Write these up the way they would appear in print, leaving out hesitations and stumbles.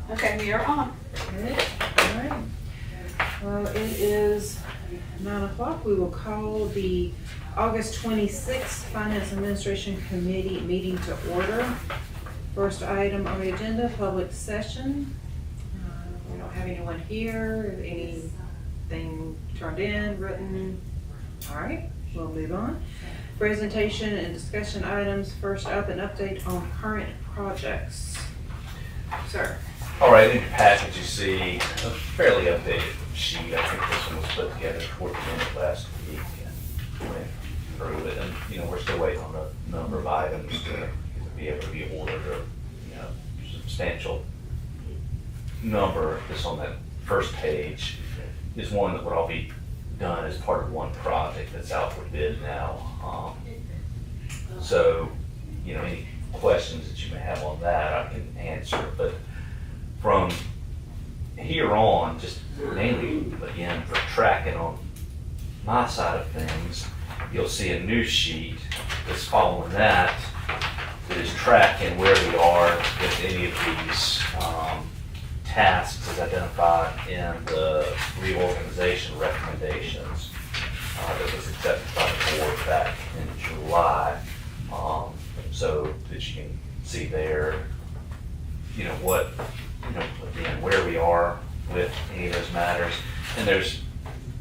Okay, we are on. Okay, all right. Well, it is 9 o'clock. We will call the August 26th Finance Administration Committee meeting to order. First item on the agenda, public session. We don't have anyone here. Anything turned in, written? All right, we'll move on. Presentation and discussion items. First up, an update on current projects. Sir. All right, in your package you see a fairly updated sheet. I think this one was put together toward the end of last week and went through it. And, we're still waiting on a number of items to be able to be ordered or, substantial number. Just on that first page is one that would all be done as part of one project that's out for bid now. So, any questions that you may have on that, I can answer. But from here on, just mainly, again, for tracking on my side of things, you'll see a new sheet that's following that is tracking where we are with any of these tasks as identified in the reorganization recommendations that was accepted by the board back in July. So that you can see there, again, where we are with any of those matters. And there's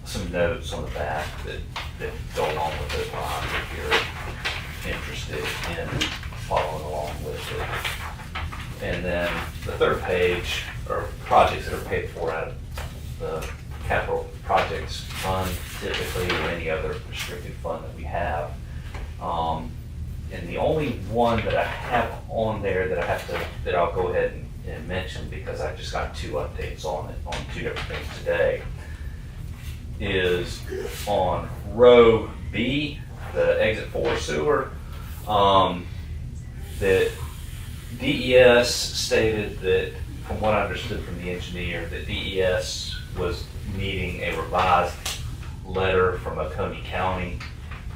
some notes on the back that go along with those lines if you're interested in following along with it. And then the third page are projects that are paid for out of the capital projects fund typically, or any other restricted fund that we have. And the only one that I have on there that I'll go ahead and mention, because I just got two updates on it, on two different things today, is on row B, the exit 4 sewer, that DES stated that, from what I understood from the engineer, that DES was needing a revised letter from Oconee County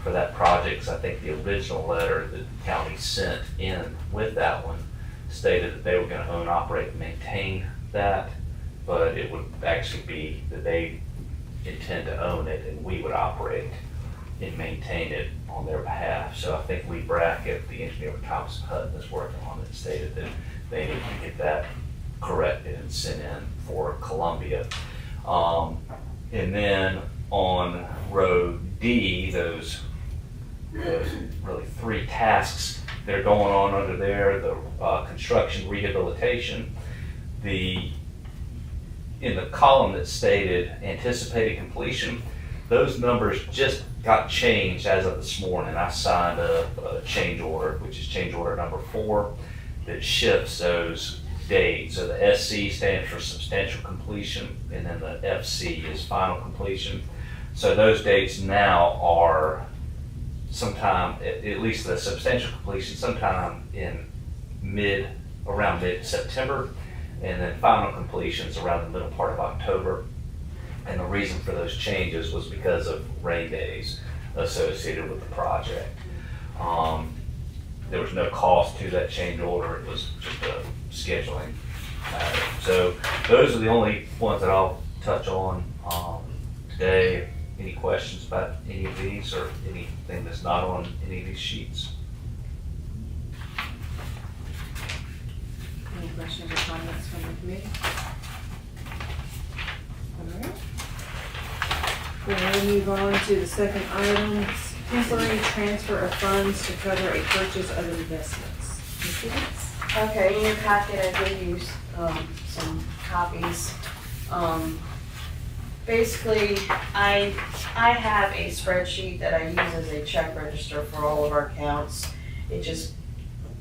for that project. So I think the original letter that the county sent in with that one stated that they were going to own, operate, and maintain that, but it would actually be that they intend to own it and we would operate and maintain it on their behalf. So I think Lee Brackett, the engineer with Thompson Hutton, is working on it, stated that they need to get that corrected and sent in for Columbia. And then on row D, those really three tasks that are going on under there, the construction rehabilitation, in the column that stated anticipated completion, those numbers just got changed as of this morning. I signed a change order, which is change order number 4, that shifts those dates. So the SC stands for substantial completion, and then the FC is final completion. So those dates now are sometime, at least the substantial completion, sometime in around mid-September, and then final completions around the middle part of October. And the reason for those changes was because of rain days associated with the project. There was no cost to that change order. It was just a scheduling matter. So those are the only ones that I'll touch on today. Any questions about any of these or anything that's not on any of these sheets? Any questions or comments from the committee? All right. We're going to move on to the second item, temporary transfer of funds to cover a purchase of investments. Ms. Gibbons? Okay, in your packet I gave you some copies. Basically, I have a spreadsheet that I use as a check register for all of our accounts.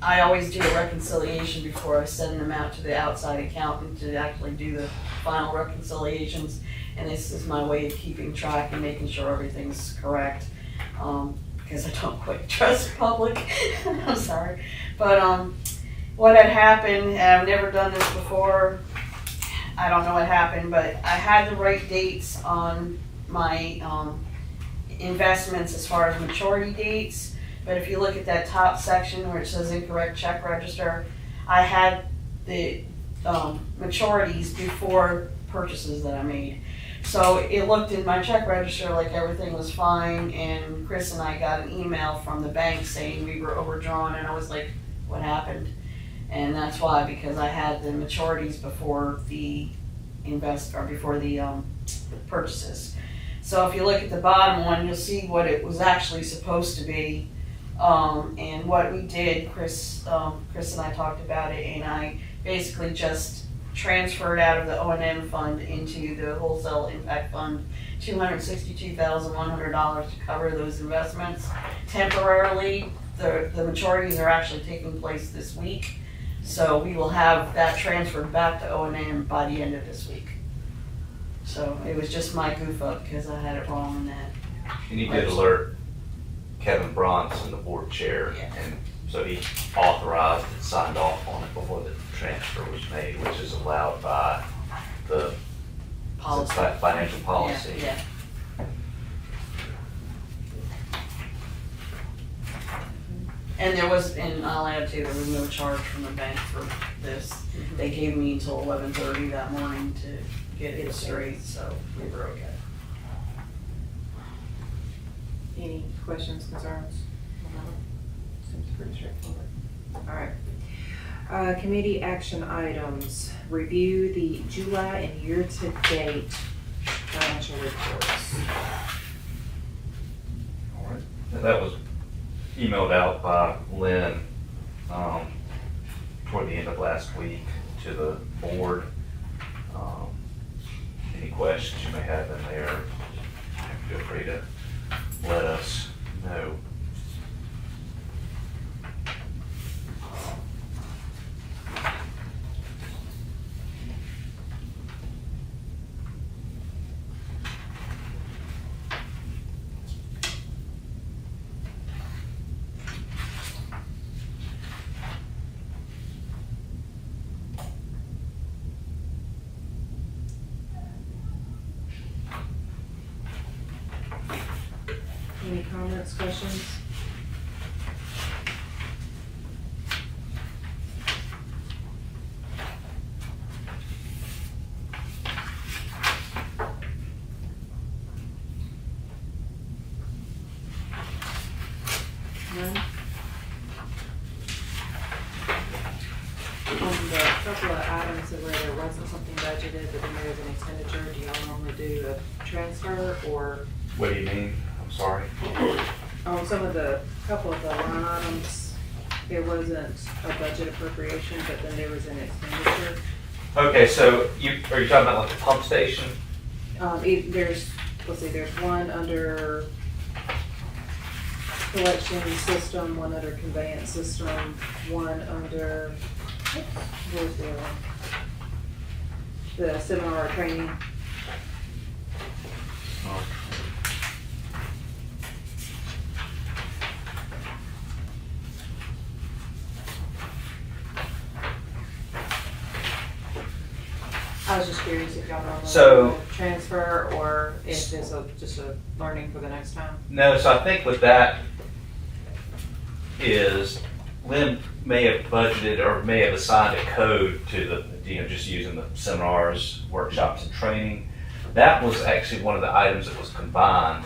I always do a reconciliation before I send them out to the outside accountant to actually do the final reconciliations. And this is my way of keeping track and making sure everything's correct. Because I don't quite trust the public. I'm sorry. But what had happened, and I've never done this before, I don't know what happened, but I had the right dates on my investments as far as maturity dates. But if you look at that top section where it says incorrect check register, I had the maturities before purchases that I made. So it looked in my check register like everything was fine, and Chris and I got an email from the bank saying we were overdrawn, and I was like, what happened? And that's why, because I had the maturities before the purchases. So if you look at the bottom one, you'll see what it was actually supposed to be. And what we did, Chris and I talked about it, and I basically just transferred out of the O&M fund into the wholesale impact fund, $262,100 to cover those investments. Temporarily, the maturities are actually taking place this week, so we will have that transferred back to O&M by the end of this week. So it was just my goof up because I had it wrong in that. And you did alert Kevin Bronson, the board chair, Yeah. and so he authorized and signed off on it before the transfer was made, which is allowed by the Policy. financial policy. Yeah. And there was, and I'll add too, there was no charge from the bank for this. They gave me until 11:30 that morning to get it straight, so we were okay. Any questions, concerns? Seems pretty straightforward. All right. Committee action items. Review the July and year-to-date financial reports. All right. And that was emailed out by Lynn toward the end of last week to the board. Any questions you may have in there, feel free to let us know. Any comments, questions? None? On the couple of items where there wasn't something budgeted, but then there was an expenditure, do y'all normally do a transfer or? What do you mean? I'm sorry. On some of the, couple of the line items, there wasn't a budget appropriation, but then there was an expenditure. Okay, so are you talking about like the pump station? There's, let's see, there's one under collection system, one under conveyance system, one under, where's the other one? The seminar training. I was just curious if y'all normally So- do a transfer or if it's just a learning for the next time. No, so I think with that is Lynn may have budgeted or may have assigned a code to the, just using the seminars, workshops, and training. That was actually one of the items that was combined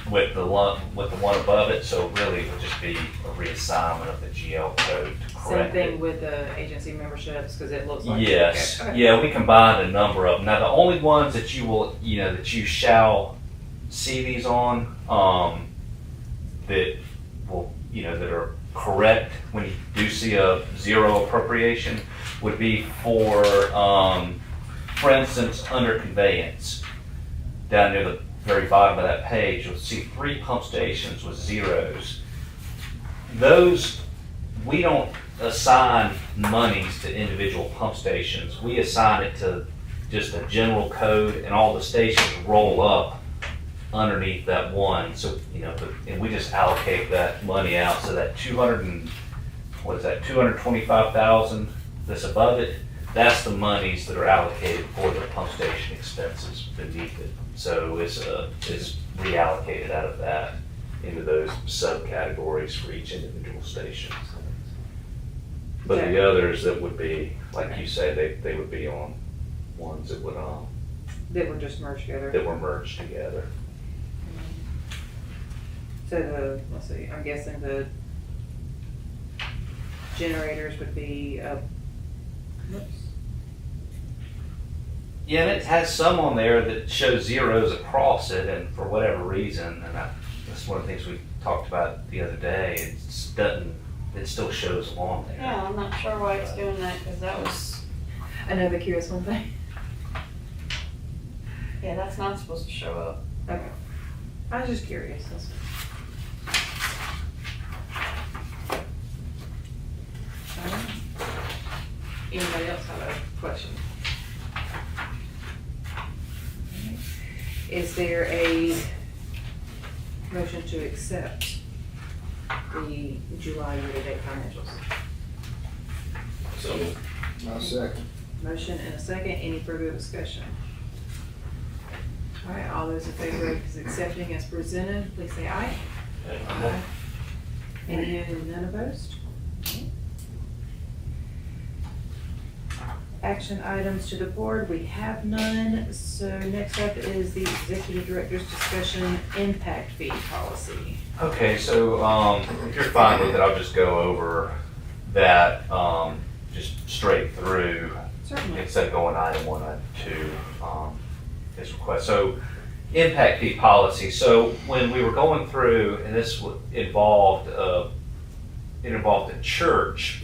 with the one above it, so really it would just be a reassignment of the GL code to Same correct it. thing with the agency memberships, because it looks like. Yes, Okay. yeah, we combined a number of them. Now, the only ones that you will, that you shall see these on, that will, that are correct when you do see a zero appropriation would be for instance, under conveyance, down near the very bottom of that page, you'll see 3 pump stations with zeros. Those, we don't assign monies to individual pump stations. We assign it to just a general code, and all the stations roll up underneath that one. So, and we just allocate that money out. So that 225,000 that's above it, that's the monies that are allocated for the pump station expenses beneath it. So it's reallocated out of that into those subcategories for each individual station. But Okay. the others that would be, like you say, they would be on ones that would, That were just merged together. that were merged together. So let's see, I'm guessing the generators would be, whoops. Yeah, and it has some on there that shows zeros across it, and for whatever reason, that's one of the things we talked about the other day, it still shows along there. Yeah, I'm not sure why it's doing that, because that was, Another curious one thing. yeah, that's not supposed to show up. Okay. I was just curious. Anybody else have a question? Is there a motion to accept the July year-to-date financials? So, I'll second. Motion and a second, any further discussion? All right, all those in favor of accepting as presented, please say aye. Aye. Any none opposed? Action items to the board, we have none. So next up is the executive director's discussion impact fee policy. Okay, so, if you're fine with it, I'll just go over that, just straight through, Certainly. instead of going item 1, item 2, this request. So, impact fee policy, so when we were going through, and this involved, it involved a church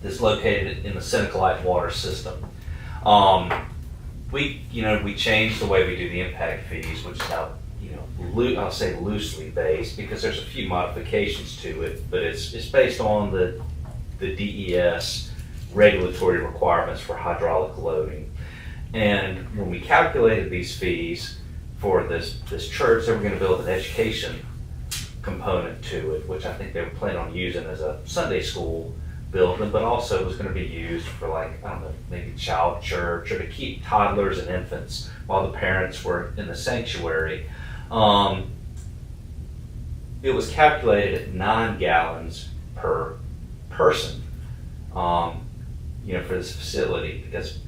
that's located in the Seneca Light water system. We changed the way we do the impact fees, which is now, I'll say loosely based, because there's a few modifications to it, but it's based on the DES regulatory requirements for hydraulic loading. And when we calculated these fees for this church, they were gonna build an education component to it, which I think they were planning on using as a Sunday school building, but also was gonna be used for, like, I don't know, maybe child church, or to keep toddlers and infants while the parents were in the sanctuary. It was calculated at 9 gallons per person, for this facility, because,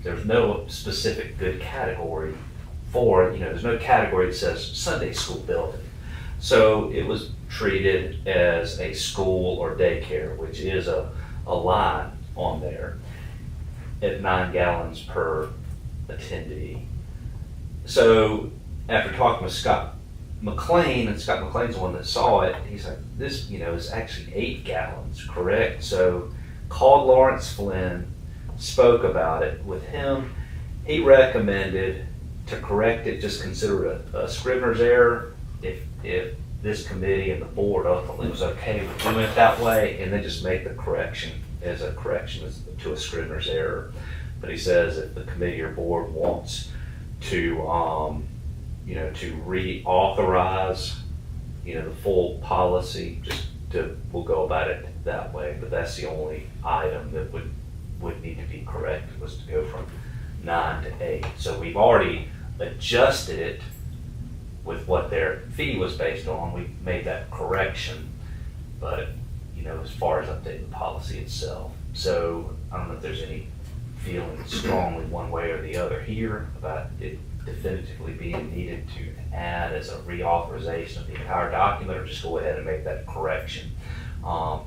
there's no specific good category for, there's no category that says Sunday school building. So it was treated as a school or daycare, which is a line on there at 9 gallons per attendee. So after talking with Scott McLean, and Scott McLean's the one that saw it, he's like, this, is actually 8 gallons, correct? So called Lawrence Flynn, spoke about it with him. He recommended to correct it, just consider it a Scrivener's error if this committee and the board ultimately was okay with doing it that way, and then just make the correction as a correction to a Scrivener's error. But he says if the committee or board wants to, to reauthorize, the full policy, we'll go about it that way. But that's the only item that would need to be corrected, was to go from 9 to 8. So we've already adjusted it with what their fee was based on. We made that correction, but, as far as updating the policy itself. So I don't know if there's any feeling strongly one way or the other here about it definitively being needed to add as a reauthorization of the entire document, or just go ahead and make that correction.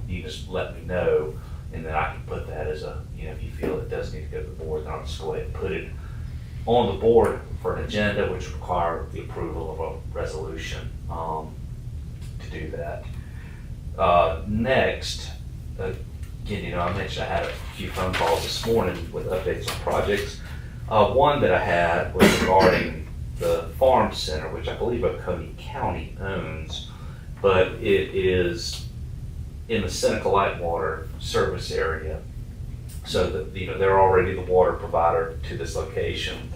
You just let me know, and then I can put that as a, if you feel it does need to go to the board, then I'll just go ahead and put it on the board for an agenda, which require the approval of a resolution to do that. Next, again, I mentioned I had a few phone calls this morning with updates on projects. One that I had was regarding the farm center, which I believe Oconee County owns, but it is in the Seneca Light water service area. So that, they're already the water provider to this location.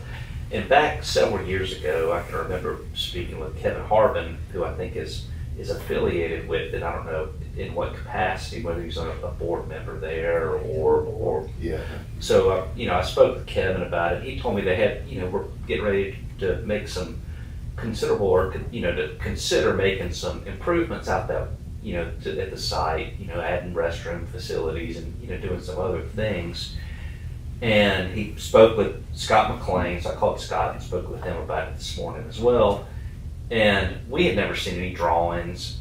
And back several years ago, I can remember speaking with Kevin Harbin, who I think is affiliated with it. I don't know in what capacity, whether he's a board member there or. Yeah. So, I spoke with Kevin about it. He told me they had, we're getting ready to make some considerable, or, to consider making some improvements out at the site, adding restroom facilities and, doing some other things. And he spoke with Scott McLean, so I called Scott and spoke with him about it this morning as well. And we had never seen any drawings,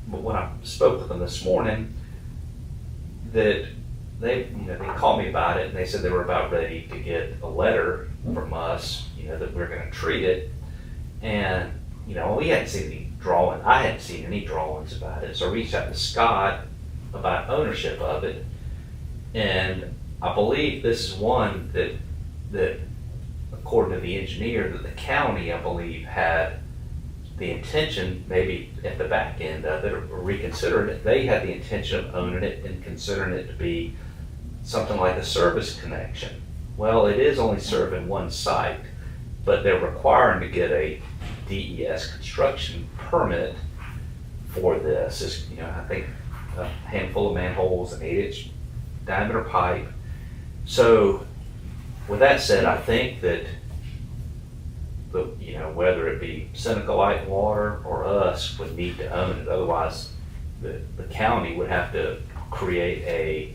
but when I spoke with them this morning, that they called me about it and they said they were about ready to get a letter from us, that we're going to treat it. And, we hadn't seen any drawing. I hadn't seen any drawings about it. So I reached out to Scott about ownership of it. And I believe this is one that according to the engineer, that the county, I believe, had the intention, maybe at the back end of it, or reconsidering it, they had the intention of owning it and considering it to be something like a service connection. Well, it is only serving one site, but they're requiring to get a DES construction permit for this. It's, I think a handful of manholes, an 8-inch diameter pipe. So with that said, I think that whether it be Seneca Light and Water or us would need to own it. Otherwise, the county would have to create a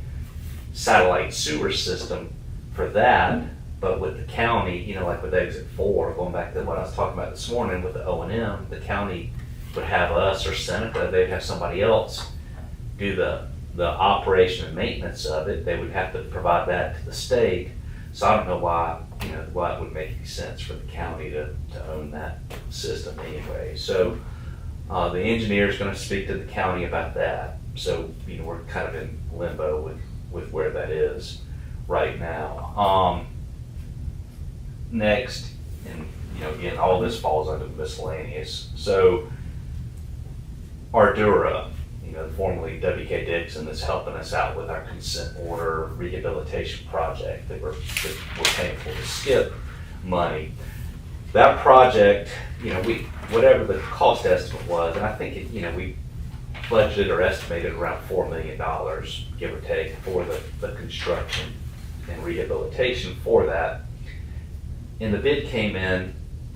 satellite sewer system for that. But with the county, like with Exit 4, going back to what I was talking about this morning with the O&M, the county would have us or Seneca, they'd have somebody else do the operation and maintenance of it. They would have to provide that to the state. So I don't know why it would make any sense for the county to own that system anyway. So the engineer is going to speak to the county about that. So, we're kind of in limbo with where that is right now. Next, and again, all this falls under miscellaneous. So Ardura, formerly WK Dixon, that's helping us out with our consent order rehabilitation project that we're paying for to skip money. That project, whatever the cost estimate was, and I think we budgeted or estimated around $4 million, give or take, for the construction and rehabilitation for that. And the bid came in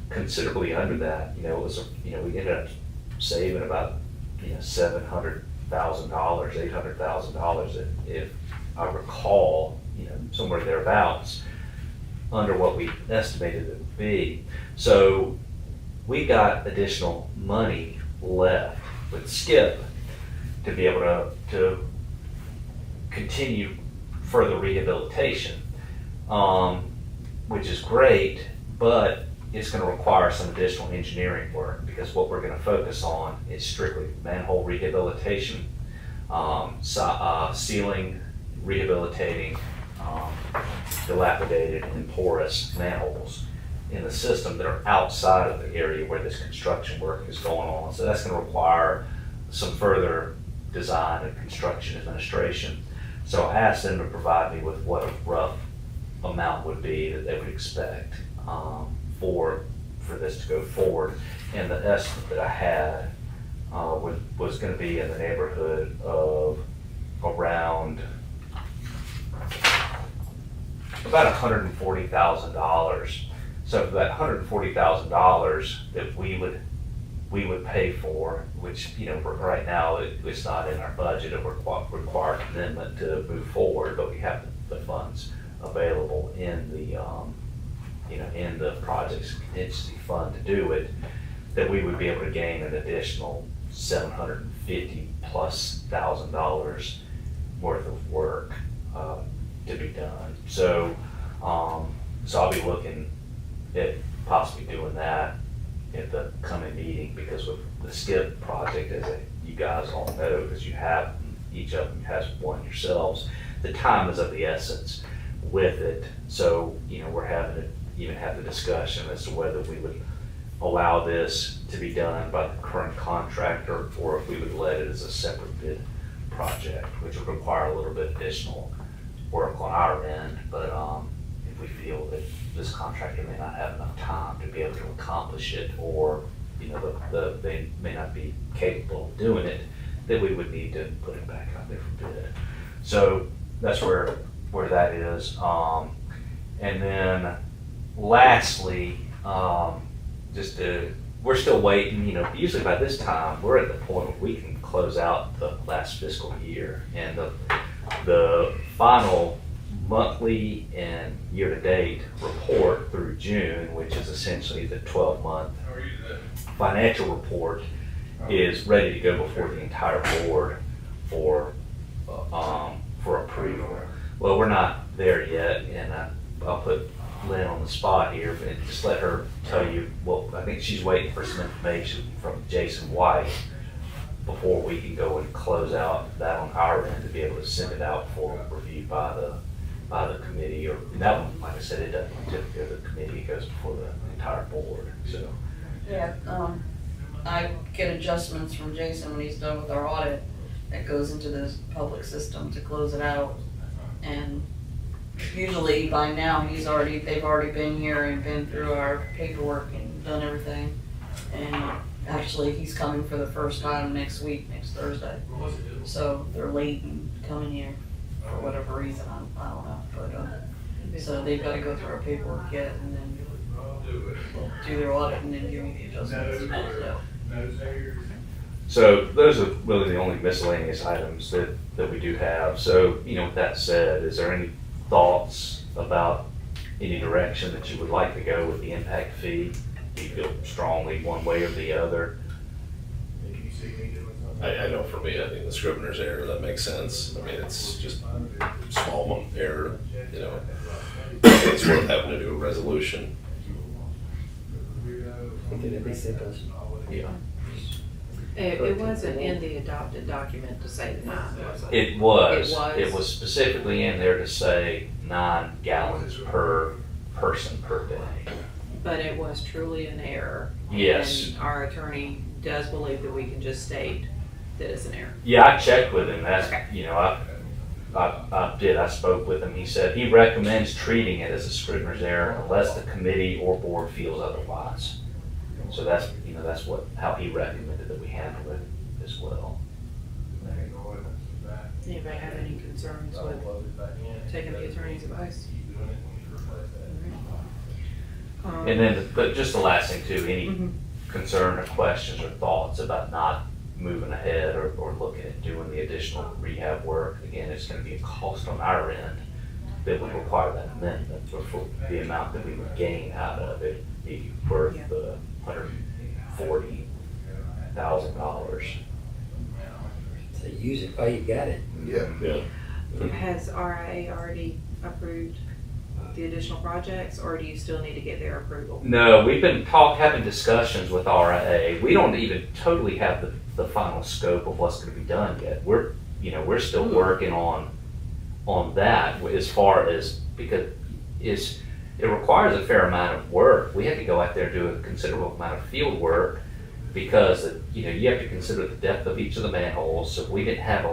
considerably under that. It was, we ended up saving about, $700,000, $800,000, if I recall, somewhere thereabouts, under what we estimated it would be. So we got additional money left with SKIP to be able to continue further rehabilitation, which is great, but it's going to require some additional engineering work, because what we're going to focus on is strictly manhole rehabilitation, sealing, rehabilitating dilapidated and porous manholes in the system that are outside of the area where this construction work is going on. So that's going to require some further design and construction administration. So I asked them to provide me with what a rough amount would be that they would expect for this to go forward. And the estimate that I had was going to be in the neighborhood of around about $140,000. So for that $140,000 that we would pay for, which right now it's not in our budget, it requires amendment to move forward, but we have the funds available in the in the project's contingency fund to do it, that we would be able to gain an additional $750,000+ worth of work to be done. So I'll be looking at possibly doing that at the coming meeting, because with the SKIP project, as you guys all know, because you have, each of them has one yourselves, the time is of the essence with it. So we're having to even have the discussion as to whether we would allow this to be done by the current contractor, or if we would let it as a separate bid project, which would require a little bit additional work on our end. But if we feel that this contractor may not have enough time to be able to accomplish it, or they may not be capable of doing it, then we would need to put it back out there for bid. So that's where that is. And then lastly, just to we're still waiting, usually by this time, we're at the point where we can close out the last fiscal year. And the final monthly and year-to-date report through June, which is essentially the 12-month financial report, is ready to go before the entire board for approval. Well, we're not there yet, and I'll put Lynn on the spot here, and just let her tell you, well, I think she's waiting for some information from Jason White before we can go and close out that on our end to be able to send it out for review by the committee, or that one, like I said, it doesn't typically go to the committee, it goes before the entire board, so. Yeah, I get adjustments from Jason when he's done with our audit that goes into the public system to close it out. And usually by now, they've already been here and been through our paperwork and done everything. And actually, he's coming for the first time next week, next Thursday. So they're late in coming here for whatever reason, I don't know. But, so they've got to go through our paperwork yet, and then they'll do their audit and then give me the adjustments. So those are really the only miscellaneous items that we do have. So, with that said, is there any thoughts about any direction that you would like to go with the impact fee? Do you feel strongly one way or the other? I know for me, I think the Scrivener's error, that makes sense. I mean, it's just a small error, It's worth having to do a resolution. Yeah. It wasn't in the adopted document to say the 9, was it? It was. It was? It was specifically in there to say 9 gallons per person per day. But it was truly an error. Yes. And our attorney does believe that we can just state that it's an error. Yeah, I checked with him. That's, Okay. I spoke with him. He said he recommends treating it as a Scrivener's error unless the committee or board feels otherwise. So that's how he recommended that we handle it as well. Anybody have any concerns with taking the attorney's advice? And then, but just the last thing too, any Mhm. concern or questions or thoughts about not moving ahead or looking at doing the additional rehab work, again, it's gonna be a cost on our end that would require that amendment, but for the amount that we would gain out of it, be worth Yeah. the $140,000. So use it while you got it. Yeah. Has RIA already approved the additional projects, or do you still need to get their approval? No, we've been having discussions with RIA. We don't even totally have the final scope of what's gonna be done yet. We're still working on that as far as, because it requires a fair amount of work. We have to go out there and do a considerable amount of field work because, you have to consider the depth of each of the manholes. So we didn't have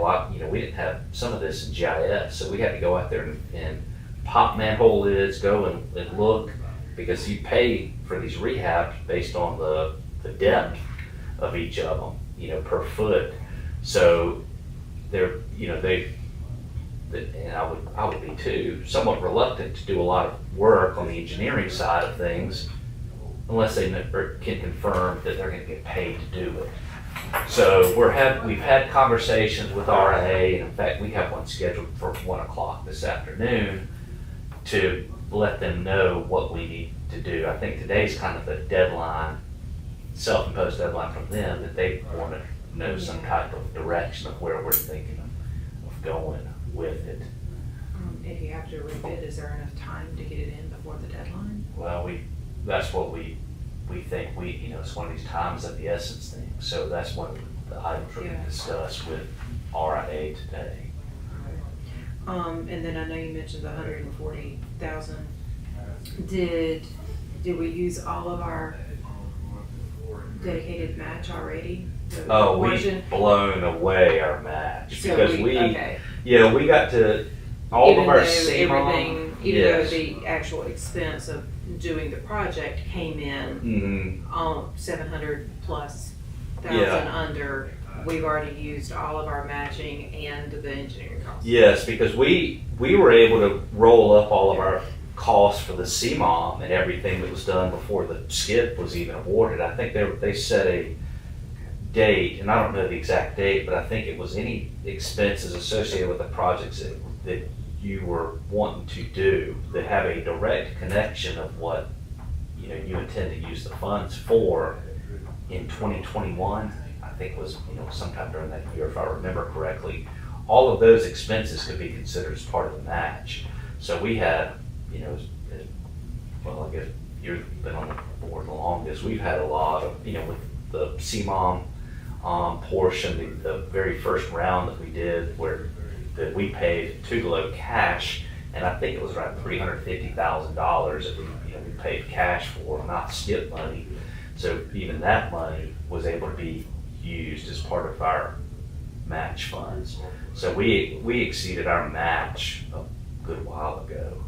we didn't have some of this in GIS. So we had to go out there and pop manhole lids, go and look, because you pay for these rehabs based on the depth of each of them, per foot. So and I would be too, somewhat reluctant to do a lot of work on the engineering side of things unless they can confirm that they're gonna get paid to do it. So we've had conversations with RIA, and in fact, we have one scheduled for 1 o'clock this afternoon to let them know what we need to do. I think today's kind of the deadline, self-imposed deadline from them, that they want to know some type of direction of where we're thinking of going with it. If you have to rebid, is there enough time to get it in before the deadline? Well, that's what we think, it's one of these times of the essence things. So that's one of the items we're going to discuss with RIA today. And then I know you mentioned the 140,000. Did we use all of our dedicated match already? The Oh, portion? we've blown away our match So because okay. we got to all Even of our though CMOM. even Yes. though the actual expense of doing the project came in Mhm. on 700 plus thousand Yeah. under, we've already used all of our matching and the engineering costs. Yes, because we were able to roll up all of our cost for the CMOM and everything that was done before the skip was even awarded. I think they set a date, and I don't know the exact date, but I think it was any expenses associated with the projects that you were wanting to do that have a direct connection of what, you know, you intend to use the funds for in 2021. I think was, you know, sometime during that year, if I remember correctly. All of those expenses could be considered as part of the match. So we had, you know, well, I guess you've been on the board the longest, we've had a lot of, you know, with the CMOM portion, the very first round that we did that we paid Tugelo cash, and I think it was around $350,000 that we, you know, we paid cash for, not skip money. So even that money was able to be used as part of our match funds. So we exceeded our match a good while ago.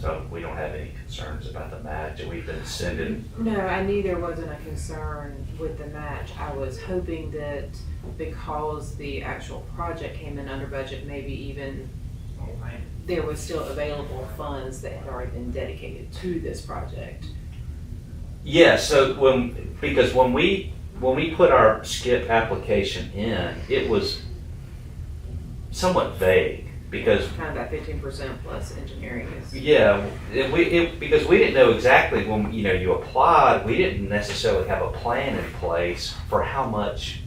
So we don't have any concerns about the match, and we've been sending. No, I knew there wasn't a concern with the match. I was hoping that because the actual project came in under budget, maybe even there was still available funds that had already been dedicated to this project. Yeah, so because when we put our skip application in, it was somewhat vague because Kind of that 15% plus engineering is. yeah, because we didn't know exactly when, you know, you applied, we didn't necessarily have a plan in place for how much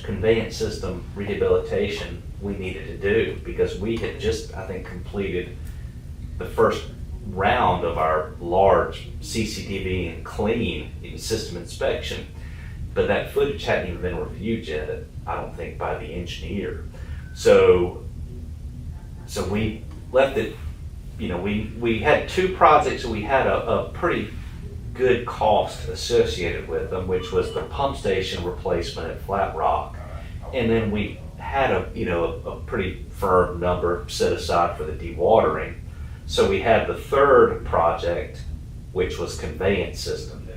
conveyance system rehabilitation we needed to do, because we had just, I think, completed the first round of our large CCTV and clean system inspection, but that footage hadn't even been reviewed yet, I don't think, by the engineer. So we left it, you know, we had two projects that we had a pretty good cost associated with them, which was the pump station replacement at Flat Rock. And then we had a pretty firm number set aside for the dewatering. So we had the third project, which was conveyance system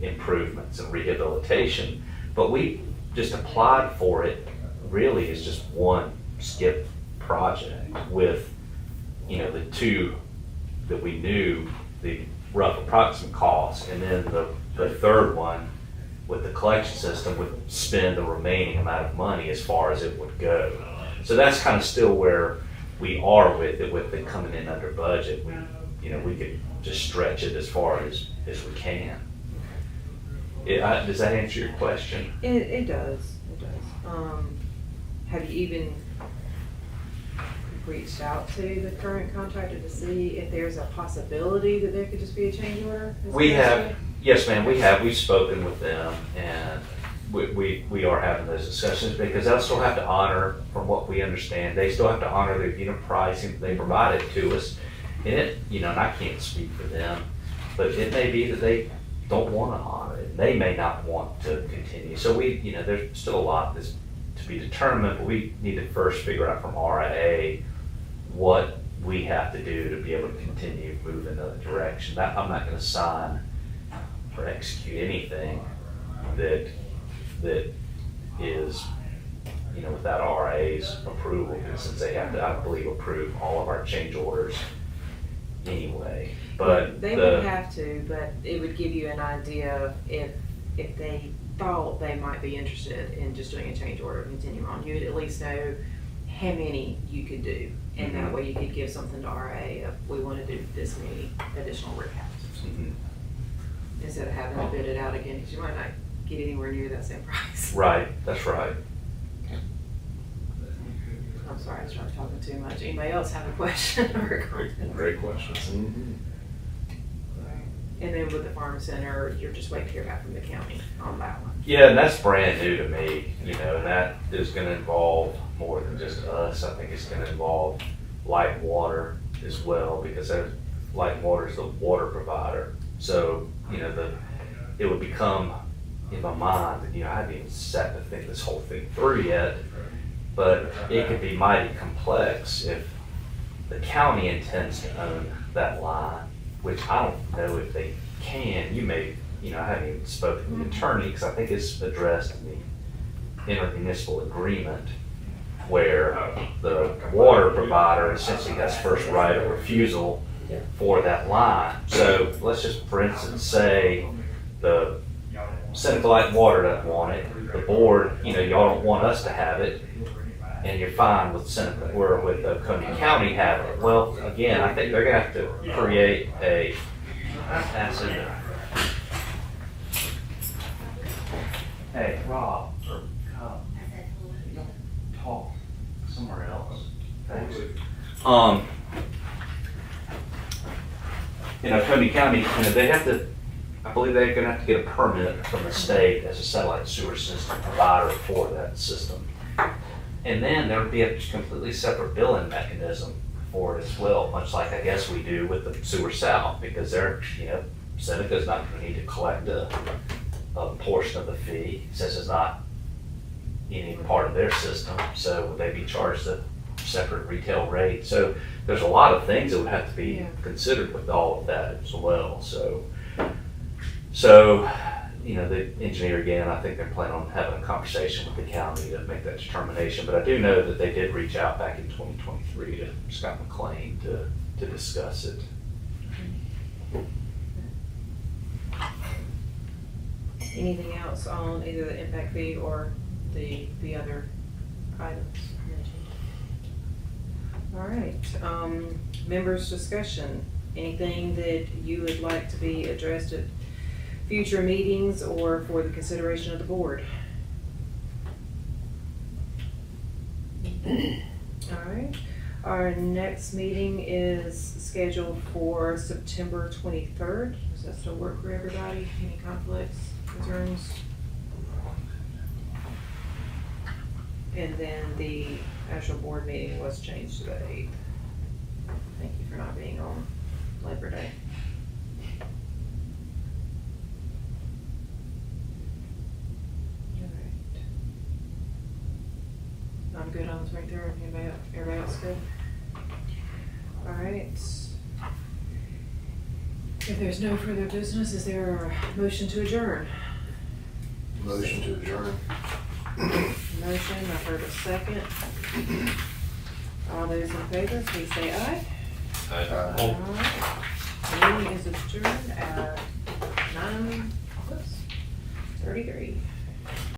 improvements and rehabilitation. But we just applied for it really as just one skip project with, you know, the two that we knew the rough approximate cost, and then the third one with the collection system would spend the remaining amount of money as far as it would go. So that's kind of still where we are with it coming in under budget. We could just stretch it as far as we can. Does that answer your question? It does. Have you even reached out to the current contractor to see if there's a possibility that there could just be a change order? Yes, ma'am, we have. We've spoken with them, and we are having those discussions, because they'll still have to honor, from what we understand, they still have to honor the unit pricing they provided to us. And and I can't speak for them, but it may be that they don't want to honor it. They may not want to continue. So there's still a lot that's to be determined, but we need to first figure out from RIA what we have to do to be able to continue moving in another direction. I'm not going to sign or execute anything that is, without RIA's approval, since they have to, I believe, approve all of our change orders anyway. But they would have to, but it would give you an idea if they thought they might be interested in just doing a change order and continue on. You would at least know how many you could do, and that way you could give something to RIA if we want to do this many additional rehabs. Mhm. Instead of having to bid it out again, because you might not get anywhere near that same price. Right, that's right. I'm sorry, I started talking too much. Anybody else have a question or a comment? Great questions. And then with the farm center, you're just waiting to hear back from the county on that one. Yeah, and that's brand new to me, and that is going to involve more than just us. I think it's going to involve Light Water as well, because Light Water is the water provider. So, it would become, in my mind, I haven't even sat to think this whole thing through yet, but it could be mighty complex if the county intends to own that line, which I don't know if they can. You may, I haven't even spoken to the attorney, because I think it's addressed in the intermunicipal agreement where the water provider essentially has first right of refusal for that line. So let's just, for instance, say the Seneca Light and Water doesn't want it, the board, y'all don't want us to have it, and you're fine with Seneca, or with Oconee County having it. Well, again, I think they're gonna have to create a, that's in there. Hey, Rob, or come, talk somewhere else. Thanks. Oconee County, they have to, I believe they're gonna have to get a permit from the state as a satellite sewer system provider for that system. And then there would be a completely separate billing mechanism for it as well, much like I guess we do with the sewer south, because Seneca's not gonna need to collect a portion of the fee, since it's not any part of their system, so would they be charged a separate retail rate? So there's a lot of things that would have to be considered with all of that as well, so the engineer, again, I think they're planning on having a conversation with the county to make that determination, but I do know that they did reach out back in 2023 to Scott McLean to discuss it. Anything else on either the impact fee or the other items mentioned? All right, members' discussion. Anything that you would like to be addressed at future meetings or for the consideration of the board? All right, our next meeting is scheduled for September 23rd. Does that still work for everybody? Any conflicts, concerns? And then the actual board meeting was changed to the 8th. Thank you for not being on Labor Day. I'm good on the 23rd. Everybody else good? All right. If there's no further business, is there a motion to adjourn? Motion to adjourn. Motion, I've heard a second. All those in favor, please say aye. Aye. Aye. Meeting is adjourned at 9:33.